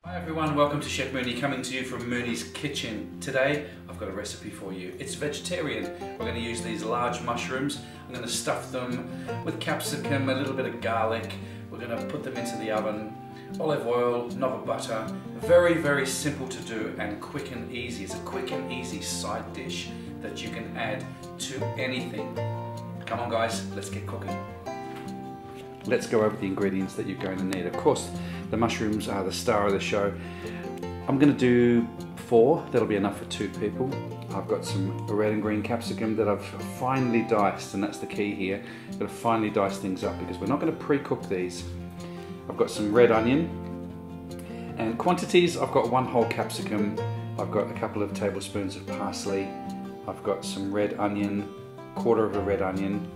Hi everyone, welcome to Chef Mooney, coming to you from Mooney's kitchen. Today I've got a recipe for you. It's vegetarian. We're going to use these large mushrooms. I'm going to stuff them with capsicum, a little bit of garlic. We're going to put them into the oven. Olive oil, knob of butter. Very, very simple to do and quick and easy. It's a quick and easy side dish that you can add to anything. Come on guys, let's get cooking. Let's go over the ingredients that you're going to need. Of course, the mushrooms are the star of the show. I'm going to do 4, that'll be enough for 2 people. I've got some red and green capsicum that I've finely diced, and that's the key here. I've got to finely dice things up because we're not going to pre-cook these. I've got some red onion, and quantities, I've got 1 whole capsicum, I've got a couple of tablespoons of parsley, I've got some red onion, 1/4 of a red onion,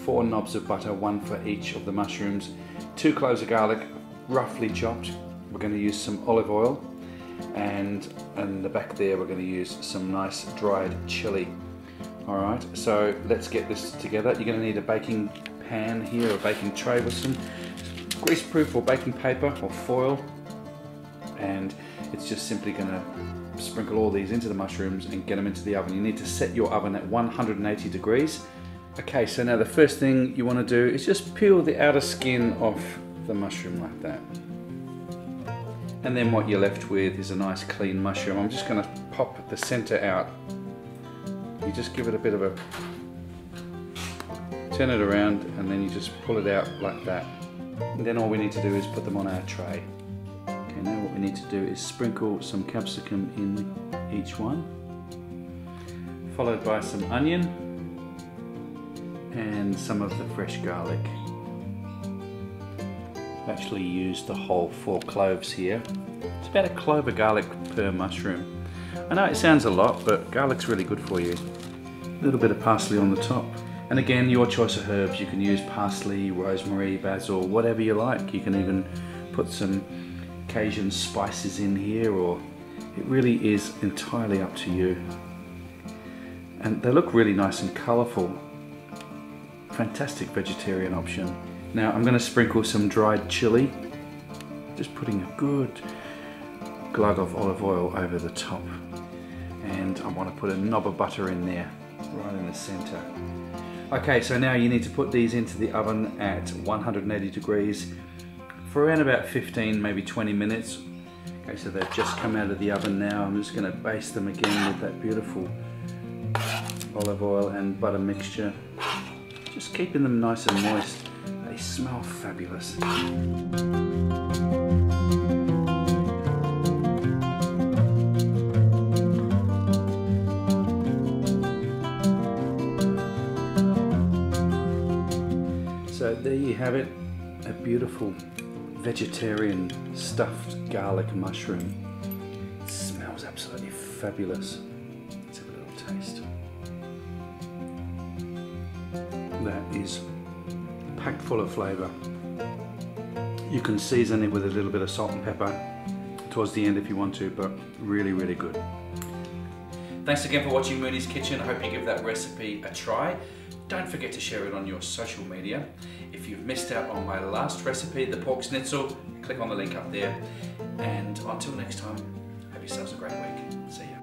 4 knobs of butter, 1 for each of the mushrooms, 2 cloves of garlic, roughly chopped. We're going to use some olive oil, and in the back there we're going to use some nice dried chili. Alright, so let's get this together. You're going to need a baking pan here, a baking tray with some greaseproof or baking paper or foil, and it's just simply going to sprinkle all these into the mushrooms and get them into the oven. You need to set your oven at 180 degrees. Okay, so now the first thing you want to do is just peel the outer skin off the mushroom like that. And then what you're left with is a nice clean mushroom. I'm just going to pop the center out. You just give it a bit of a turn it around, and then you just pull it out like that. And then all we need to do is put them on our tray. Okay, now what we need to do is sprinkle some capsicum in each one, followed by some onion and some of the fresh garlic. I've actually used the whole 4 cloves here. It's about 1 clove of garlic per mushroom. I know it sounds a lot, but garlic's really good for you. A little bit of parsley on the top. And again, your choice of herbs. You can use parsley, rosemary, basil, whatever you like. You can even put some Cajun spices in here, or it really is entirely up to you. And they look really nice and colourful. Fantastic vegetarian option. Now I'm going to sprinkle some dried chili, just putting a good glug of olive oil over the top, and I want to put a knob of butter in there, right in the center. Okay, so now you need to put these into the oven at 180 degrees for around about 15, maybe 20 minutes. Okay, so they've just come out of the oven now. I'm just going to baste them again with that beautiful olive oil and butter mixture. Just keeping them nice and moist. They smell fabulous. So there you have it, a beautiful vegetarian stuffed garlic mushroom. It smells absolutely fabulous. Let's have a little taste. That is packed full of flavour. You can season it with a little bit of salt and pepper towards the end if you want to, but really, really good. Thanks again for watching Mooney's Kitchen. I hope you give that recipe a try. Don't forget to share it on your social media. If you've missed out on my last recipe, the pork schnitzel, click on the link up there. And until next time, have yourselves a great week. See ya.